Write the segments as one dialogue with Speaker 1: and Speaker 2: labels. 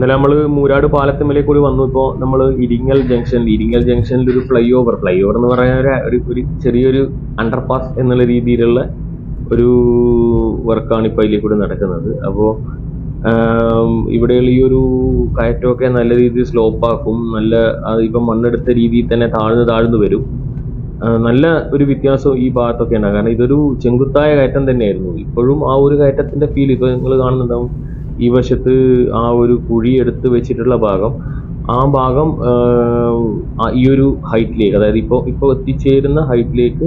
Speaker 1: ഇന്നലെ നമ്മൾ മൂരാട് പാലത്തുമലയിൽ കൂടി വന്നു. ഇപ്പോൾ നമ്മൾ ഇരിങ്ങൽ ജംഗ്ഷനിൽ ഒരു ഫ്ലൈ ഓവർ എന്ന് പറയാൻ ഒരു ചെറിയൊരു അണ്ടർപാസ് എന്നുള്ള രീതിയിലുള്ള ഒരു വർക്കാണ് ഇപ്പോൾ അതിലേക്ക് കൂടി നടക്കുന്നത്. അപ്പോൾ ഇവിടെയുള്ള ഈ ഒരു കയറ്റമൊക്കെ നല്ല രീതിയിൽ സ്ലോപ്പാക്കും. ഇപ്പം മണ്ണെടുത്ത രീതിയിൽ തന്നെ താഴ്ന്നു വരും. നല്ല ഒരു വ്യത്യാസം ഈ ഭാഗത്തൊക്കെ ഉണ്ടാകും. കാരണം ഇതൊരു ചെങ്കുത്തായ കയറ്റം തന്നെയായിരുന്നു. ഇപ്പോഴും ആ ഒരു കയറ്റത്തിന്റെ ഫീൽ ഇപ്പോൾ നിങ്ങൾ കാണുന്നുണ്ടാവും. ഈ വശത്ത് ആ ഒരു കുഴി എടുത്ത് വെച്ചിട്ടുള്ള ഭാഗം, ആ ഭാഗം ഈ ഒരു ഹൈറ്റിലേക്ക്, അതായത് ഇപ്പോൾ എത്തിച്ചേരുന്ന ഹൈറ്റിലേക്ക്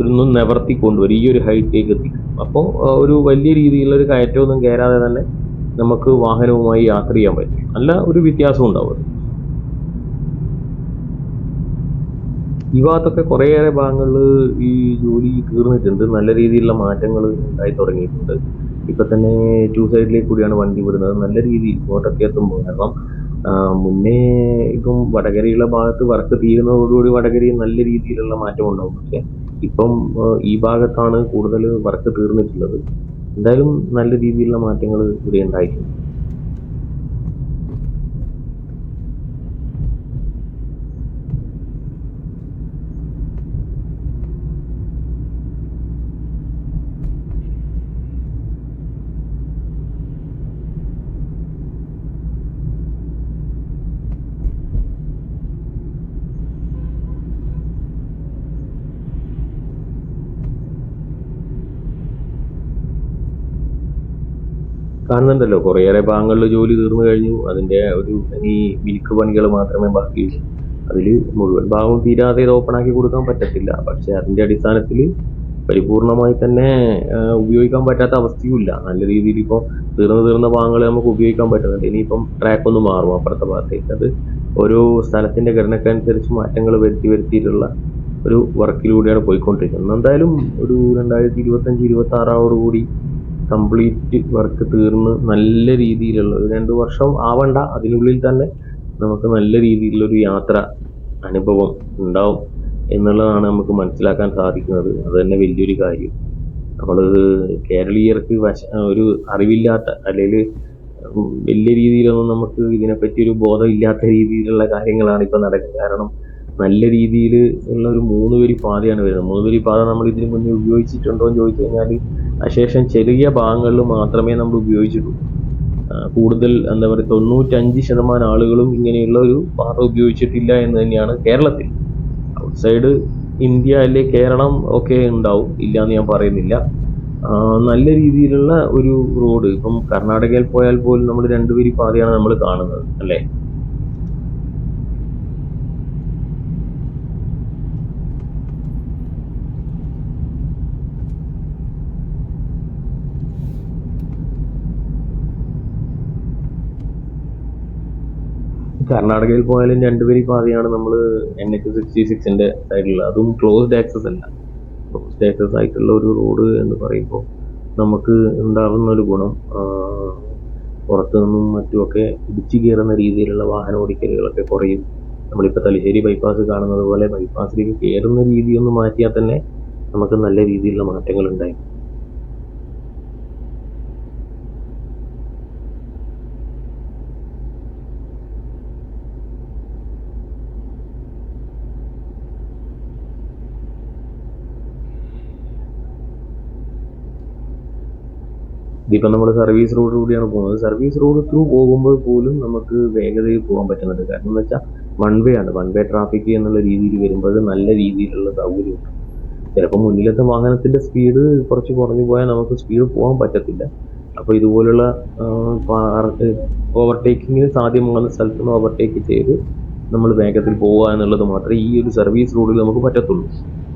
Speaker 1: ഒന്ന് നിവർത്തി കൊണ്ടുവരും, ഈ ഒരു ഹൈറ്റിലേക്ക് എത്തിക്കും. അപ്പോൾ ഒരു വലിയ രീതിയിലുള്ള ഒരു കയറ്റമൊന്നും കയറാതെ തന്നെ നമുക്ക് വാഹനവുമായി യാത്ര ചെയ്യാൻ പറ്റും. നല്ല ഒരു വ്യത്യാസം ഉണ്ടാവും. ഈ ഭാഗത്തൊക്കെ കുറേയേറെ ഭാഗങ്ങളിൽ ഈ ജോലി തീർന്നിട്ടുണ്ട്. നല്ല രീതിയിലുള്ള മാറ്റങ്ങൾ ഉണ്ടായി തുടങ്ങിയിട്ടുണ്ട്. ഇപ്പൊ തന്നെ 2 സൈഡിലേക്ക് കൂടിയാണ് വണ്ടി വിടുന്നത്. നല്ല രീതിയിൽ ഇങ്ങോട്ടൊക്കെ എത്തുമ്പോൾ, കാരണം മുന്നേ ഇപ്പം വടകരയുള്ള ഭാഗത്ത് വർക്ക് തീരുന്നതോടുകൂടി വടകരയിൽ നല്ല രീതിയിലുള്ള മാറ്റം ഉണ്ടാവും. പക്ഷെ ഇപ്പം ഈ ഭാഗത്താണ് കൂടുതൽ വർക്ക് തീർന്നിട്ടുള്ളത്. എന്തായാലും നല്ല രീതിയിലുള്ള മാറ്റങ്ങൾ ഇവിടെ ഉണ്ടായിട്ടുണ്ട്. കാണുന്നുണ്ടല്ലോ, കുറേയേറെ ഭാഗങ്ങളിൽ ജോലി തീർന്നു കഴിഞ്ഞു. അതിന്റെ ഒരു ഈ മിൽക്ക് പണികൾ മാത്രമേ ബാക്കിയുള്ളൂ. അതിൽ മുഴുവൻ ഭാഗവും തീരാതെ ഇത് ഓപ്പൺ ആക്കി കൊടുക്കാൻ പറ്റത്തില്ല. പക്ഷെ അതിന്റെ അടിസ്ഥാനത്തിൽ പരിപൂർണമായി തന്നെ ഉപയോഗിക്കാൻ പറ്റാത്ത അവസ്ഥയുമില്ല. നല്ല രീതിയിൽ ഇപ്പോൾ തീർന്ന ഭാഗങ്ങൾ നമുക്ക് ഉപയോഗിക്കാൻ പറ്റുന്നുണ്ട്. ഇനിയിപ്പം ട്രാക്ക് ഒന്ന് മാറും അപ്പുറത്തെ ഭാഗത്തേക്ക്. അത് ഓരോ സ്ഥലത്തിന്റെ ഘടനക്കനുസരിച്ച് മാറ്റങ്ങൾ വരുത്തിയിട്ടുള്ള ഒരു വർക്കിലൂടെയാണ് പോയിക്കൊണ്ടിരിക്കുന്നത്. എന്തായാലും ഒരു 2025-26 കൂടി കംപ്ലീറ്റ് വർക്ക് തീർന്ന് നല്ല രീതിയിലുള്ള ഒരു 2 വർഷം ആവണ്ട, അതിനുള്ളിൽ തന്നെ നമുക്ക് നല്ല രീതിയിലുള്ളൊരു യാത്ര അനുഭവം ഉണ്ടാവും എന്നുള്ളതാണ് നമുക്ക് മനസ്സിലാക്കാൻ സാധിക്കുന്നത്. അത് തന്നെ വലിയൊരു കാര്യം. നമ്മൾ കേരളീയർക്ക് ഒരു അറിവില്ലാത്ത, അല്ലെങ്കിൽ വലിയ രീതിയിലൊന്നും നമുക്ക് ഇതിനെപ്പറ്റി ഒരു ബോധം ഇല്ലാത്ത രീതിയിലുള്ള കാര്യങ്ങളാണ് ഇപ്പൊ നടക്കുന്നത്. കാരണം നല്ല രീതിയിൽ ഉള്ള ഒരു 3 വരി പാതയാണ് വരുന്നത്. 3 വരി പാത നമ്മൾ ഇതിനു മുന്നേ ഉപയോഗിച്ചിട്ടുണ്ടോ എന്ന് ചോദിച്ചു കഴിഞ്ഞാൽ ശേഷം ചെറിയ ഭാഗങ്ങളിൽ മാത്രമേ നമ്മൾ ഉപയോഗിച്ചിട്ടുള്ളൂ. കൂടുതൽ എന്താ പറയുക, 95% ആളുകളും ഇങ്ങനെയുള്ള ഒരു പാത ഉപയോഗിച്ചിട്ടില്ല എന്ന് തന്നെയാണ് കേരളത്തിൽ. ഔട്ട്സൈഡ് ഇന്ത്യ അല്ലെ കേരളം ഒക്കെ ഉണ്ടാവും, ഇല്ല എന്ന് ഞാൻ പറയുന്നില്ല. നല്ല രീതിയിലുള്ള ഒരു റോഡ്, ഇപ്പം കർണാടകയിൽ പോയാൽ പോലും നമ്മൾ 2 വരി പാതയാണ് നമ്മൾ കാണുന്നത്, അല്ലേ? കർണാടകയിൽ പോയാലും 2 വരി പാതയാണ് നമ്മൾ NH-66 സൈഡിലുള്ള. അതും ക്ലോസ്ഡ് ആക്സസ് അല്ല. ക്ലോസ്ഡ് ആക്സസ് ആയിട്ടുള്ള ഒരു റോഡ് എന്ന് പറയുമ്പോൾ നമുക്ക് ഉണ്ടാകുന്ന ഒരു ഗുണം, പുറത്തു നിന്നും മറ്റുമൊക്കെ ഇടിച്ചു കയറുന്ന രീതിയിലുള്ള വാഹന ഓടിക്കലുകളൊക്കെ കുറയും. നമ്മളിപ്പോൾ തലശ്ശേരി ബൈപ്പാസ് കാണുന്നത് പോലെ ബൈപ്പാസിലേക്ക് കയറുന്ന രീതി ഒന്ന് മാറ്റിയാൽ തന്നെ നമുക്ക് നല്ല രീതിയിലുള്ള മാറ്റങ്ങൾ ഉണ്ടായി. ഇതിപ്പോൾ നമ്മൾ സർവീസ് റോഡ് കൂടിയാണ് പോകുന്നത്. സർവീസ് റോഡ് ത്രൂ പോകുമ്പോൾ പോലും നമുക്ക് വേഗതയിൽ പോകാൻ പറ്റുന്നുണ്ട്. കാരണം എന്ന് വെച്ചാൽ വൺ വേ ട്രാഫിക് എന്നുള്ള രീതിയിൽ വരുമ്പോൾ നല്ല രീതിയിലുള്ള സൗകര്യമുണ്ട്. ചിലപ്പോൾ മുന്നിലത്തെ വാഹനത്തിന്റെ സ്പീഡ് കുറച്ച് കുറഞ്ഞു പോയാൽ നമുക്ക് സ്പീഡ് പോകാൻ പറ്റത്തില്ല. അപ്പോൾ ഇതുപോലുള്ള ഓവർടേക്കിങ്ങിന് സാധ്യമാകുന്ന സ്ഥലത്ത് നിന്ന് ഓവർടേക്ക് ചെയ്ത് നമ്മൾ വേഗത്തിൽ പോവുക എന്നുള്ളത് മാത്രമേ ഈ ഒരു സർവീസ് റോഡിൽ നമുക്ക് പറ്റത്തുള്ളൂ.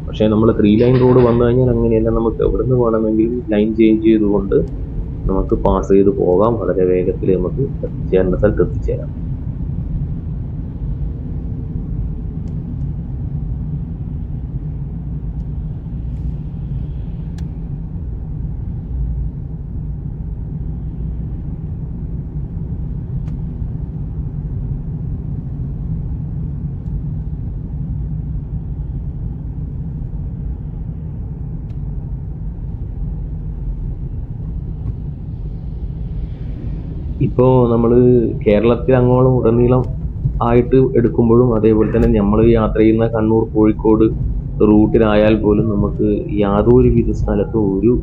Speaker 1: പക്ഷേ നമ്മൾ 3 ലൈൻ റോഡ് വന്നു കഴിഞ്ഞാൽ അങ്ങനെയല്ല. നമുക്ക് എവിടെ നിന്ന് വേണമെങ്കിലും ലൈൻ ചേഞ്ച് ചെയ്തുകൊണ്ട് നമുക്ക് പാസ് ചെയ്ത് പോകാം. വളരെ വേഗത്തിൽ നമുക്ക് എത്തിച്ചേരേണ്ട സ്ഥലത്ത് എത്തിച്ചേരാം. ഇപ്പോൾ നമ്മൾ കേരളത്തിൽ അങ്ങോളം ഉടനീളം ആയിട്ട് എടുക്കുമ്പോഴും അതേപോലെ തന്നെ നമ്മൾ യാത്ര ചെയ്യുന്ന കണ്ണൂർ കോഴിക്കോട് റൂട്ടിലായാൽ പോലും നമുക്ക് യാതൊരു വിധ സ്ഥലത്തും ഒരു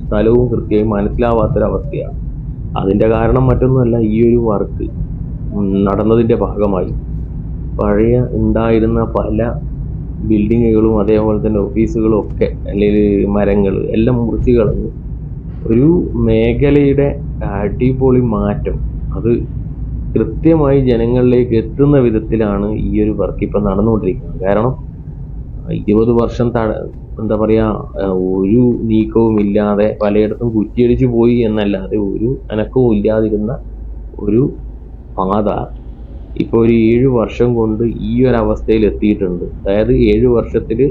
Speaker 1: സ്ഥലവും കൃത്യമായി മനസ്സിലാവാത്തൊരവസ്ഥയാണ്. അതിൻ്റെ കാരണം മറ്റൊന്നുമല്ല, ഈ ഒരു വർക്ക് നടന്നതിൻ്റെ ഭാഗമായി പഴയ ഉണ്ടായിരുന്ന പല ബിൽഡിങ്ങുകളും അതേപോലെ തന്നെ ഓഫീസുകളും ഒക്കെ അല്ലെങ്കിൽ മരങ്ങൾ എല്ലാം മുറിച്ച് കളഞ്ഞ് ഒരു മേഖലയുടെ അടിപൊളി മാറ്റം അത് കൃത്യമായി ജനങ്ങളിലേക്ക് എത്തുന്ന വിധത്തിലാണ് ഈ ഒരു വർക്ക് ഇപ്പം നടന്നുകൊണ്ടിരിക്കുന്നത്. കാരണം 20 വർഷം എന്താ പറയുക, ഒരു നീക്കവും ഇല്ലാതെ പലയിടത്തും കുറ്റിയടിച്ച് പോയി എന്നല്ലാതെ ഒരു അനക്കവും ഇല്ലാതിരുന്ന ഒരു പാത ഇപ്പോൾ ഒരു 7 വർഷം കൊണ്ട് ഈ ഒരു അവസ്ഥയിൽ എത്തിയിട്ടുണ്ട്. അതായത് 7 വർഷത്തിൽ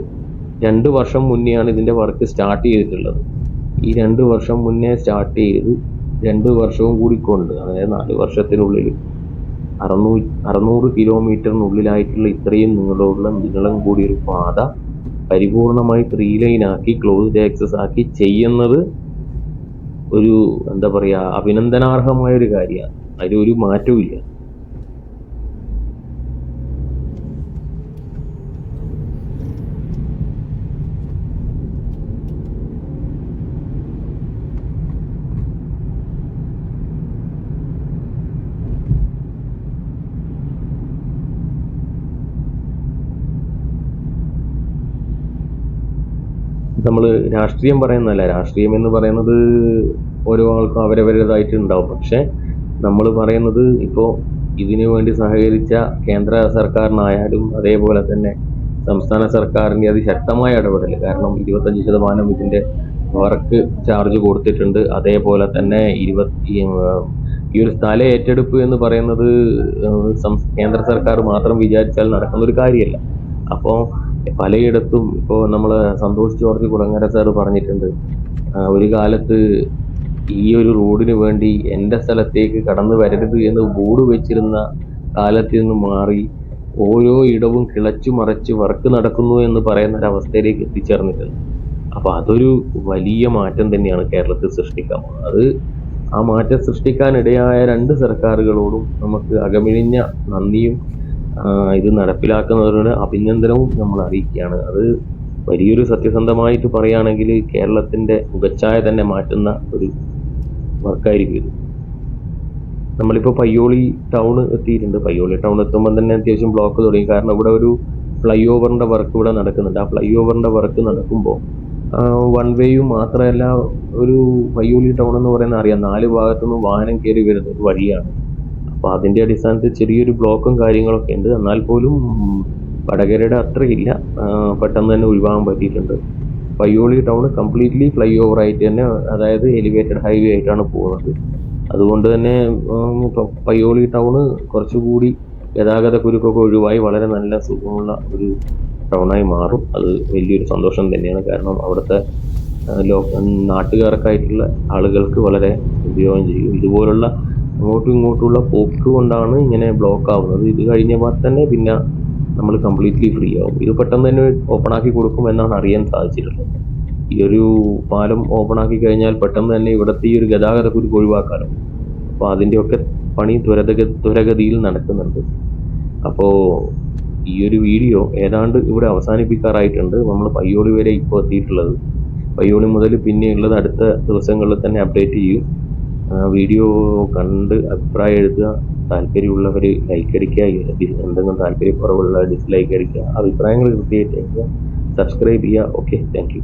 Speaker 1: 2 വർഷം മുന്നെയാണ് ഇതിൻ്റെ വർക്ക് സ്റ്റാർട്ട് ചെയ്തിട്ടുള്ളത്. ഈ 2 വർഷം മുന്നേ സ്റ്റാർട്ട് ചെയ്ത് 2 വർഷവും കൂടി കൊണ്ട്, അതായത് 4 വർഷത്തിനുള്ളിൽ 600 കിലോമീറ്ററിനുള്ളിലായിട്ടുള്ള ഇത്രയും നീളം കൂടി ഒരു പാത പരിപൂർണമായി 3 ലൈൻ ആക്കി ക്ലോസ്ഡ് ആക്സസ് ആക്കി ചെയ്യുന്നത് ഒരു എന്താ പറയുക, അഭിനന്ദനാർഹമായ ഒരു കാര്യമാണ്. അതിലൊരു മാറ്റവും ഇല്ല. നമ്മൾ രാഷ്ട്രീയം പറയുന്നതല്ല, രാഷ്ട്രീയം എന്ന് പറയുന്നത് ഓരോ ആൾക്കും അവരവരുടേതായിട്ട് ഉണ്ടാവും. പക്ഷെ നമ്മൾ പറയുന്നത് ഇപ്പോൾ ഇതിനു വേണ്ടി സഹകരിച്ച കേന്ദ്ര സർക്കാരിനായാലും അതേപോലെ തന്നെ സംസ്ഥാന സർക്കാരിൻ്റെ അതിശക്തമായ ഇടപെടൽ. കാരണം 25% ഇതിൻ്റെ വർക്ക് ചാർജ് കൊടുത്തിട്ടുണ്ട്. അതേപോലെ തന്നെ ഈ ഒരു സ്ഥല ഏറ്റെടുപ്പ് എന്ന് പറയുന്നത് കേന്ദ്ര സർക്കാർ മാത്രം വിചാരിച്ചാൽ നടക്കുന്ന ഒരു കാര്യമല്ല. അപ്പോൾ പലയിടത്തും ഇപ്പോൾ നമ്മൾ സന്തോഷ് ജോർജ് കുളങ്ങര സാർ പറഞ്ഞിട്ടുണ്ട്, ഒരു കാലത്ത് ഈ ഒരു റോഡിന് വേണ്ടി എൻ്റെ സ്ഥലത്തേക്ക് കടന്നു വരരുത് എന്ന് ബോർഡ് വെച്ചിരുന്ന കാലത്ത് നിന്ന് മാറി ഓരോ ഇടവും കിളച്ചു മറിച്ച് വർക്ക് നടക്കുന്നു എന്ന് പറയുന്ന ഒരവസ്ഥയിലേക്ക് എത്തിച്ചേർന്നിട്ടുണ്ട്. അപ്പോൾ അതൊരു വലിയ മാറ്റം തന്നെയാണ് കേരളത്തിൽ സൃഷ്ടിക്കാൻ പോകുന്നത്. അത് ആ മാറ്റം സൃഷ്ടിക്കാനിടയായ 2 സർക്കാരുകളോടും നമുക്ക് അകമിഴിഞ്ഞ നന്ദിയും ഇത് നടപ്പിലാക്കുന്നവരുടെ അഭിനന്ദനവും നമ്മൾ അറിയിക്കുകയാണ്. അത് വലിയൊരു സത്യസന്ധമായിട്ട് പറയുകയാണെങ്കിൽ കേരളത്തിൻ്റെ മുഖച്ഛായ തന്നെ മാറ്റുന്ന ഒരു വർക്കായിരിക്കും ഇത്. നമ്മളിപ്പോൾ പയ്യോളി ടൗൺ എത്തിയിട്ടുണ്ട്. പയ്യോളി ടൗൺ എത്തുമ്പോൾ തന്നെ അത്യാവശ്യം ബ്ലോക്ക് തുടങ്ങി. കാരണം ഇവിടെ ഒരു ഫ്ലൈ ഓവറിൻ്റെ വർക്ക് ഇവിടെ നടക്കുന്നുണ്ട്. ആ ഫ്ലൈ ഓവറിൻ്റെ വർക്ക് നടക്കുമ്പോൾ 1 വേയും മാത്രമല്ല, ഒരു പയ്യോളി ടൗൺ എന്ന് പറയുന്നത് അറിയാം, 4 ഭാഗത്തുനിന്നും വാഹനം കയറി വരുന്ന ഒരു വഴിയാണ്. അപ്പോൾ അതിൻ്റെ അടിസ്ഥാനത്തിൽ ചെറിയൊരു ബ്ലോക്കും കാര്യങ്ങളൊക്കെ ഉണ്ട്. എന്നാൽ പോലും വടകരയുടെ അത്രയില്ല, പെട്ടെന്ന് തന്നെ ഒഴിവാകാൻ പറ്റിയിട്ടുണ്ട്. Payyoli town completely fly over ആയിട്ട് തന്നെ, അതായത് എലിവേറ്റഡ് ഹൈവേ ആയിട്ടാണ് പോകുന്നത്. അതുകൊണ്ട് തന്നെ പയ്യോളി ടൗണ് കുറച്ചുകൂടി ഗതാഗത കുരുക്കൊക്കെ ഒഴിവായി വളരെ നല്ല സുഖമുള്ള ഒരു ടൗണായി മാറും. അത് വലിയൊരു സന്തോഷം തന്നെയാണ്. കാരണം അവിടുത്തെ നാട്ടുകാർക്കായിട്ടുള്ള ആളുകൾക്ക് വളരെ ഉപയോഗം ചെയ്യും. ഇതുപോലുള്ള അങ്ങോട്ടും ഇങ്ങോട്ടുള്ള പോക്ക് കൊണ്ടാണ് ഇങ്ങനെ ബ്ലോക്ക് ആവുന്നത്. ഇത് കഴിഞ്ഞാൽ തന്നെ പിന്നെ നമ്മൾ കംപ്ലീറ്റ്ലി ഫ്രീ ആവും. ഇത് പെട്ടെന്ന് തന്നെ ഓപ്പൺ ആക്കി കൊടുക്കുമെന്നാണ് അറിയാൻ സാധിച്ചിട്ടുള്ളത്. ഈ ഒരു പാലം ഓപ്പൺ ആക്കി കഴിഞ്ഞാൽ പെട്ടെന്ന് തന്നെ ഇവിടുത്തെ ഈ ഒരു ഗതാഗത കുരുക്ക് ഒഴിവാക്കാനോ. അപ്പോൾ അതിൻ്റെയൊക്കെ പണി ത്വരഗതിയിൽ നടക്കുന്നുണ്ട്. അപ്പോൾ ഈ ഒരു വീഡിയോ ഏതാണ്ട് ഇവിടെ അവസാനിപ്പിക്കാറായിട്ടുണ്ട്. നമ്മൾ പയ്യോളി വരെ ഇപ്പോൾ എത്തിയിട്ടുള്ളത്. പയ്യോളി മുതൽ പിന്നെയുള്ളത് അടുത്ത ദിവസങ്ങളിൽ തന്നെ അപ്ഡേറ്റ് ചെയ്യും. വീഡിയോ കണ്ട് അഭിപ്രായം എഴുതുക. താല്പര്യമുള്ളവർ ലൈക്ക് അടിക്കുക, എന്തെങ്കിലും താല്പര്യക്കുറവുള്ള ഡിസ്ലൈക്ക് അടിക്കുക. അഭിപ്രായങ്ങൾ കൃത്യമായിട്ട് അയക്കുക. സബ്സ്ക്രൈബ് ചെയ്യുക. Okay, thank you.